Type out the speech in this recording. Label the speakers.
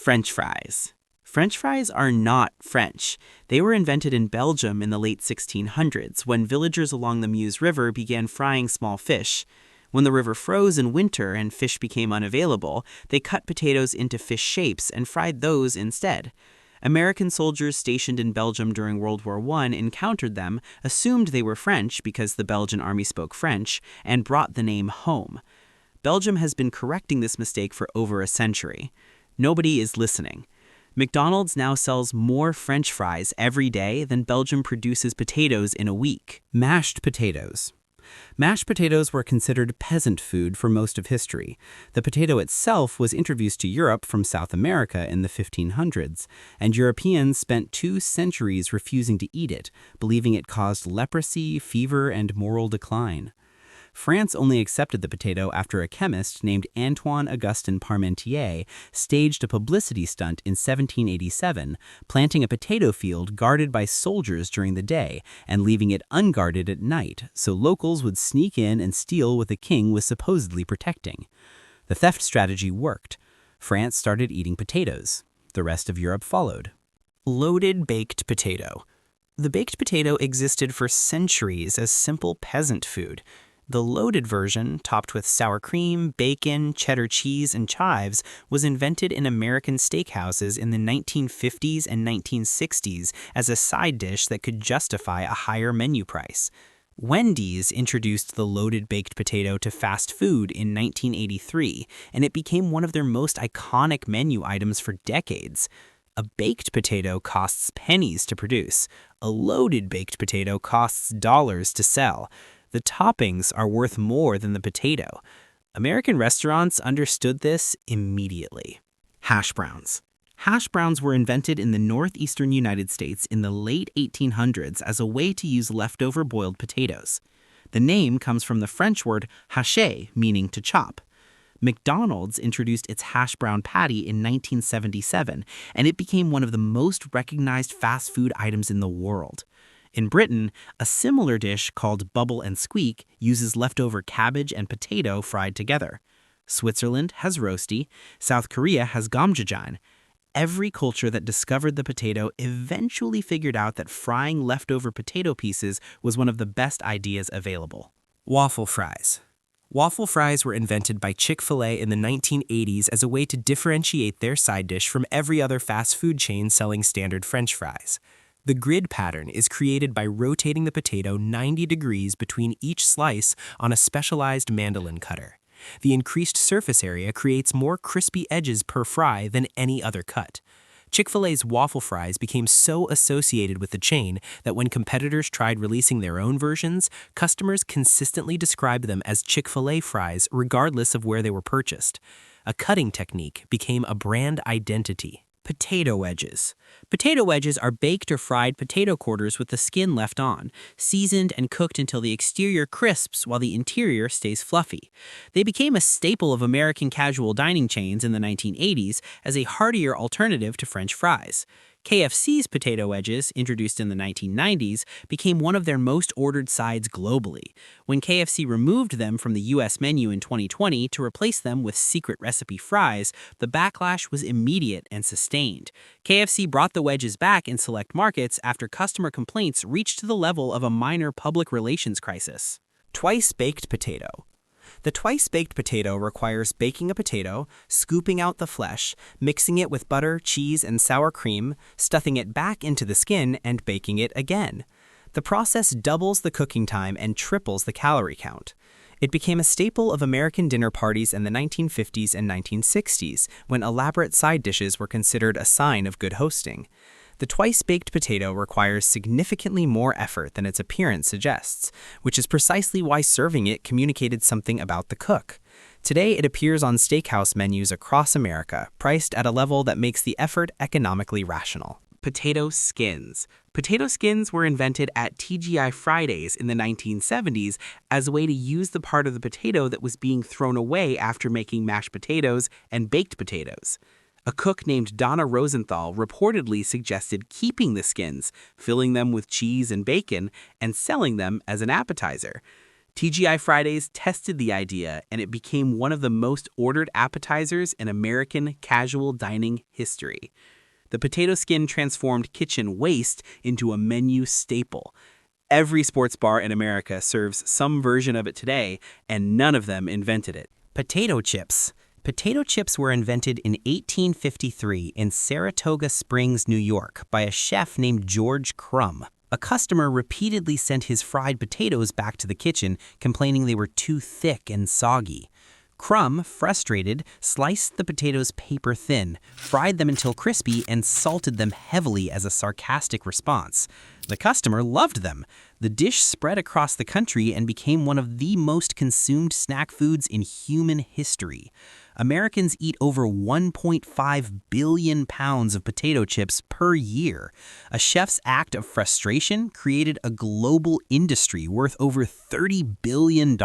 Speaker 1: French fries. French fries are not French. They were invented in Belgium in the late 1600s when villagers along the Meuse River began frying small fish. When the river froze in winter and fish became unavailable, they cut potatoes into fish shapes and fried those instead. American soldiers stationed in Belgium during World War I encountered them, assumed they were French because the Belgian army spoke French, and brought the name home. Belgium has been correcting this mistake for over a century. Nobody is listening. McDonald's now sells more French fries every day than Belgium produces potatoes in a week.
Speaker 2: Mashed potatoes. Mashed potatoes were considered peasant food for most of history. The potato itself was introduced to Europe from South America in the 1500s, and Europeans spent 2 centuries refusing to eat it, believing it caused leprosy, fever, and moral decline. France only accepted the potato after a chemist named Antoine-Augustin Parmentier staged a publicity stunt in 1787, planting a potato field guarded by soldiers during the day and leaving it unguarded at night so locals would sneak in and steal what the king was supposedly protecting. The theft strategy worked. France started eating potatoes. The rest of Europe followed.
Speaker 1: Loaded baked potato. The baked potato existed for centuries as simple peasant food. The loaded version, topped with sour cream, bacon, cheddar cheese, and chives, was invented in American steakhouses in the 1950s and 1960s as a side dish that could justify a higher menu price. Wendy's introduced the loaded baked potato to fast food in 1983, and it became one of their most iconic menu items for decades. A baked potato costs pennies to produce. A loaded baked potato costs dollars to sell. The toppings are worth more than the potato. American restaurants understood this immediately. Hash browns. Hash browns were invented in the northeastern United States in the late 1800s as a way to use leftover boiled potatoes. The name comes from the French word hacher, meaning to chop. McDonald's introduced its hash brown patty in 1977, and it became one of the most recognized fast food items in the world. In Britain, a similar dish called bubble and squeak uses leftover cabbage and potato fried together. Switzerland has Rösti. South Korea has gochujang. Every culture that discovered the potato eventually figured out that frying leftover potato pieces was one of the best ideas available.
Speaker 3: Waffle fries. Waffle fries were invented by Chick-fil-A in the 1980s as a way to differentiate their side dish from every other fast food chain selling standard French fries. The grid pattern is created by rotating the potato 90 degrees between each slice on a specialized mandolin cutter. The increased surface area creates more crispy edges per fry than any other cut. Chick-fil-A's waffle fries became so associated with the chain that when competitors tried releasing their own versions, customers consistently described them as Chick-fil-A fries regardless of where they were purchased. A cutting technique became a brand identity. Potato wedges. Potato wedges are baked or fried potato quarters with the skin left on, seasoned and cooked until the exterior crisps while the interior stays fluffy. They became a staple of American casual dining chains in the 1980s as a heartier alternative to French fries. KFC's potato wedges, introduced in the 1990s, became one of their most ordered sides globally. When KFC removed them from the US menu in 2020 to replace them with secret recipe fries, the backlash was immediate and sustained. KFC brought the wedges back in select markets after customer complaints reached to the level of a minor public relations crisis. Twice-baked potato. The twice-baked potato requires baking a potato, scooping out the flesh, mixing it with butter, cheese, and sour cream, stuffing it back into the skin, and baking it again. The process doubles the cooking time and triples the calorie count. It became a staple of American dinner parties in the 1950s and 1960s, when elaborate side dishes were considered a sign of good hosting. The twice-baked potato requires significantly more effort than its appearance suggests, which is precisely why serving it communicated something about the cook. Today, it appears on steakhouse menus across America, priced at a level that makes the effort economically rational.
Speaker 1: Potato skins. Potato skins were invented at TGI Fridays in the 1970s as a way to use the part of the potato that was being thrown away after making mashed potatoes and baked potatoes. A cook named Donna Rosenthal reportedly suggested keeping the skins, filling them with cheese and bacon, and selling them as an appetizer.
Speaker 2: TGI Fridays tested the idea, and it became one of the most ordered appetizers in American casual dining history. The potato skin transformed kitchen waste into a menu staple. Every sports bar in America serves some version of it today, and none of them invented it.
Speaker 1: Potato chips. Potato chips were invented in 1853 in Saratoga Springs, New York, by a chef named George Crumb. A customer repeatedly sent his fried potatoes back to the kitchen, complaining they were too thick and soggy. Crumb, frustrated, sliced the potatoes paper thin, fried them until crispy, and salted them heavily as a sarcastic response. The customer loved them. The dish spread across the country and became one of the most consumed snack foods in human history. Americans eat over 1.5 billion pounds of potato chips per year. A chef's act of frustration created a global industry worth over $30 billion.